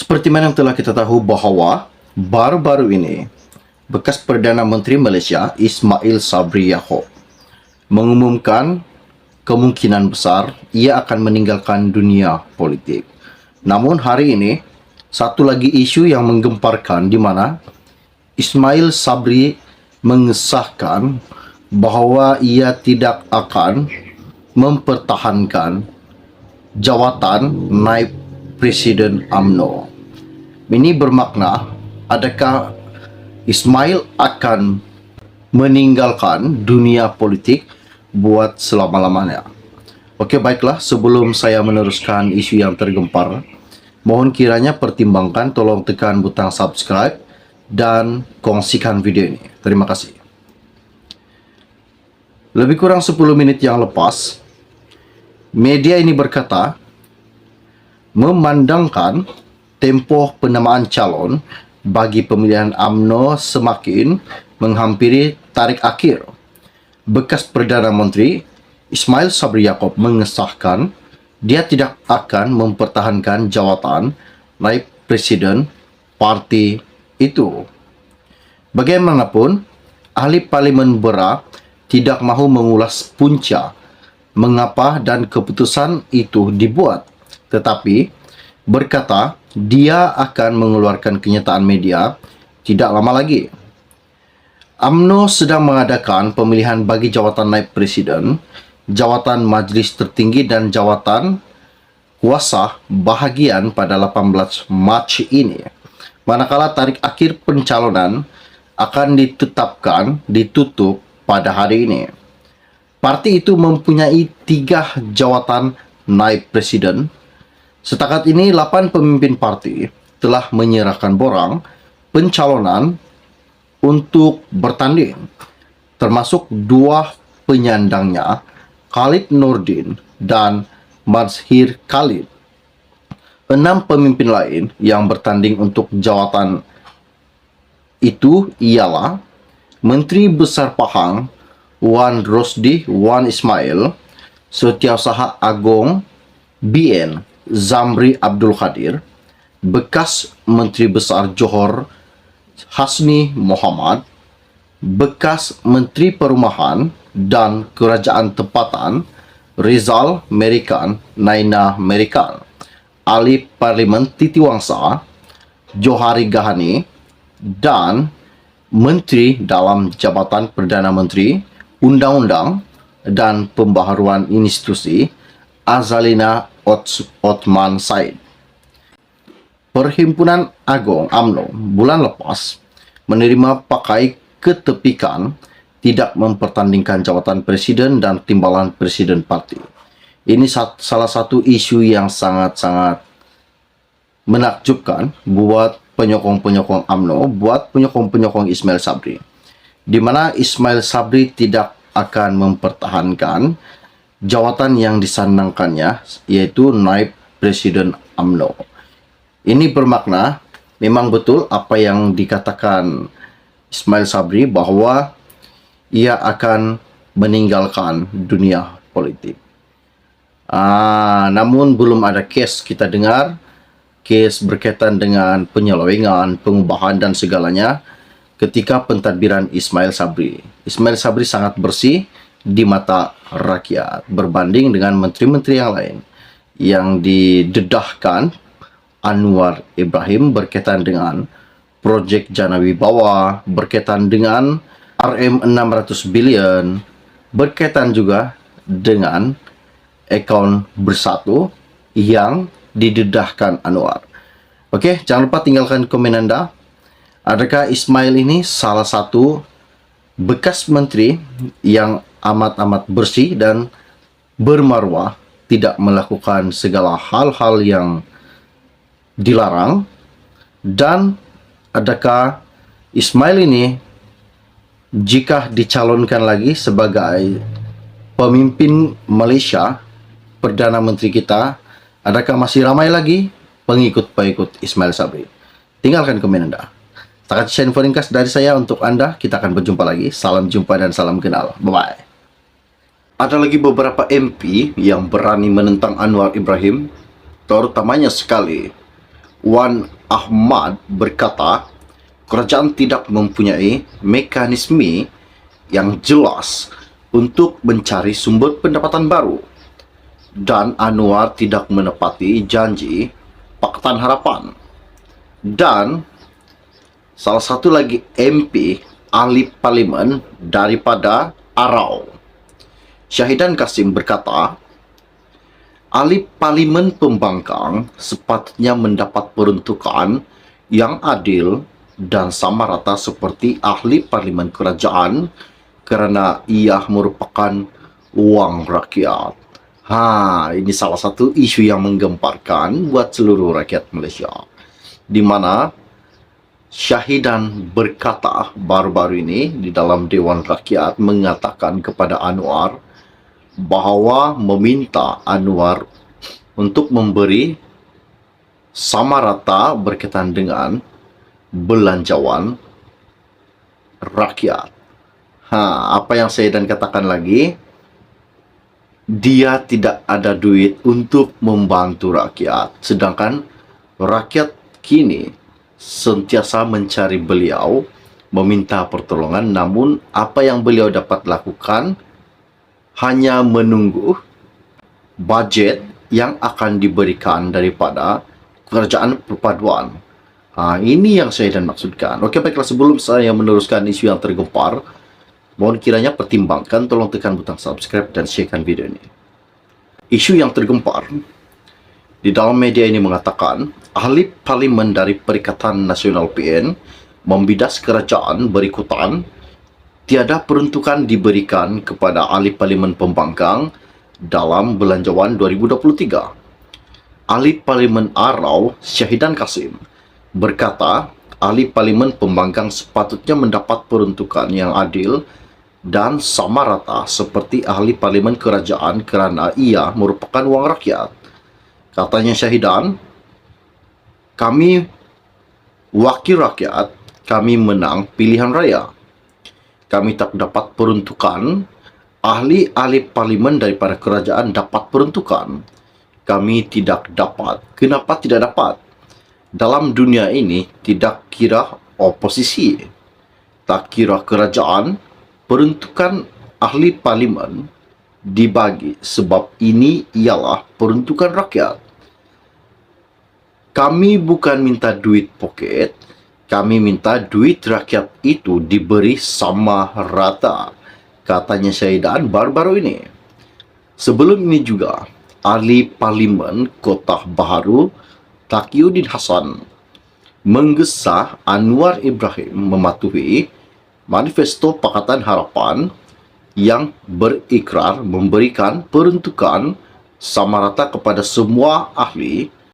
Seperti mana yang telah kita tahu bahwa baru-baru ini bekas Perdana Menteri Malaysia Ismail Sabri Yaakob mengumumkan kemungkinan besar ia akan meninggalkan dunia politik. Namun hari ini satu lagi isu yang menggemparkan di mana Ismail Sabri mengesahkan bahawa ia tidak akan mempertahankan jawatan naib Presiden UMNO. Ini bermakna adakah Ismail akan meninggalkan dunia politik buat selama-lamanya. Okey, baiklah, sebelum saya meneruskan isu yang tergempar, mohon kiranya pertimbangkan tolong tekan butang subscribe dan kongsikan video ini. Terima kasih. Lebih kurang 10 menit yang lepas, media ini berkata memandangkan tempoh penamaan calon bagi pemilihan UMNO semakin menghampiri tarikh akhir. Bekas Perdana Menteri Ismail Sabri Yaakob mengesahkan dia tidak akan mempertahankan jawatan naib presiden parti itu. Bagaimanapun, ahli Parlimen Berak tidak mahu mengulas punca mengapa dan keputusan itu dibuat, tetapi berkata dia akan mengeluarkan kenyataan media tidak lama lagi. UMNO sedang mengadakan pemilihan bagi jawatan naib presiden, jawatan majlis tertinggi dan jawatan kuasa bahagian pada 18 Mac ini. Manakala tarikh akhir pencalonan akan ditutup pada hari ini. Parti itu mempunyai 3 jawatan naib presiden. Setakat ini 8 pemimpin parti telah menyerahkan borang pencalonan untuk bertanding, termasuk 2 penyandangnya, Khalid Nordin dan Mazhir Khalid. 6 pemimpin lain yang bertanding untuk jawatan itu ialah Menteri Besar Pahang Wan Rosdi Wan Ismail, Setiausaha Agong BN Zamri Abdul Khadir, bekas Menteri Besar Johor Hasni Mohamad, bekas Menteri Perumahan dan Kerajaan Tempatan Rizal Merican Naina Merican, ahli Parlimen Titiwangsa Johari Gahani, dan Menteri dalam Jabatan Perdana Menteri, Undang-Undang dan Pembaharuan Institusi Azalina Othman Said. Perhimpunan Agong UMNO bulan lepas menerima pakai ketepikan tidak mempertandingkan jawatan presiden dan timbalan presiden parti. Ini salah satu isu yang sangat-sangat menakjubkan buat penyokong-penyokong UMNO, buat penyokong-penyokong Ismail Sabri, di mana Ismail Sabri tidak akan mempertahankan jawatan yang disandangkannya, yaitu naib presiden UMNO. Ini bermakna memang betul apa yang dikatakan Ismail Sabri bahwa ia akan meninggalkan dunia politik. Namun belum ada kes kita dengar, kes berkaitan dengan penyelewengan, pengubahan dan segalanya ketika pentadbiran Ismail Sabri. Ismail Sabri sangat bersih di mata rakyat berbanding dengan menteri-menteri yang lain yang didedahkan Anwar Ibrahim berkaitan dengan projek Jana Wibawa, berkaitan dengan RM600 bilion, berkaitan juga dengan akaun bersatu yang didedahkan Anwar. Okey, jangan lupa tinggalkan komen anda. Adakah Ismail ini salah satu bekas menteri yang amat-amat bersih dan bermaruah, tidak melakukan segala hal-hal yang dilarang? Dan adakah Ismail ini jika dicalonkan lagi sebagai pemimpin Malaysia, Perdana Menteri kita, adakah masih ramai lagi pengikut-pengikut Ismail Sabri? Tinggalkan komen anda. Setakat sekian info ringkas dari saya untuk anda. Kita akan berjumpa lagi. Salam jumpa dan salam kenal. Bye-bye. Ada lagi beberapa MP yang berani menentang Anwar Ibrahim, terutamanya sekali Wan Ahmad berkata, kerajaan tidak mempunyai mekanisme yang jelas untuk mencari sumber pendapatan baru, dan Anwar tidak menepati janji Pakatan Harapan. Dan salah satu lagi MP ahli parlimen daripada Arau, Syahidan Kasim berkata, ahli parlimen pembangkang sepatutnya mendapat peruntukan yang adil dan sama rata seperti ahli parlimen kerajaan kerana ia merupakan wang rakyat. Ini salah satu isu yang menggemparkan buat seluruh rakyat Malaysia, di mana Syahidan berkata baru-baru ini di dalam Dewan Rakyat mengatakan kepada Anwar bahawa meminta Anwar untuk memberi sama rata berkaitan dengan belanjawan rakyat. Apa yang saya dan katakan lagi, dia tidak ada duit untuk membantu rakyat, sedangkan rakyat kini sentiasa mencari beliau, meminta pertolongan, namun apa yang beliau dapat lakukan hanya menunggu bajet yang akan diberikan daripada kerajaan perpaduan. Ini yang saya dan maksudkan. Okey, baiklah, sebelum saya meneruskan isu yang tergempar, mohon kiranya pertimbangkan, tolong tekan butang subscribe dan sharekan video ini. Isu yang tergempar di dalam media ini mengatakan, ahli parlimen dari Perikatan Nasional PN membidas kerajaan berikutan tiada peruntukan diberikan kepada ahli parlimen pembangkang dalam belanjawan 2023. Ahli parlimen Arau, Syahidan Kasim, berkata ahli parlimen pembangkang sepatutnya mendapat peruntukan yang adil dan sama rata seperti ahli parlimen kerajaan kerana ia merupakan wang rakyat. Katanya Syahidan, kami wakil rakyat, kami menang pilihan raya. Kami tak dapat peruntukan, ahli-ahli parlimen daripada kerajaan dapat peruntukan. Kami tidak dapat. Kenapa tidak dapat? Dalam dunia ini tidak kira oposisi, tak kira kerajaan, peruntukan ahli parlimen dibagi sebab ini ialah peruntukan rakyat. Kami bukan minta duit poket, kami minta duit rakyat itu diberi sama rata, katanya Syahidan baru-baru ini. Sebelum ini juga, ahli parlimen Kota Baharu Taqiyuddin Hassan menggesa Anwar Ibrahim mematuhi manifesto Pakatan Harapan yang berikrar memberikan peruntukan sama rata kepada semua ahli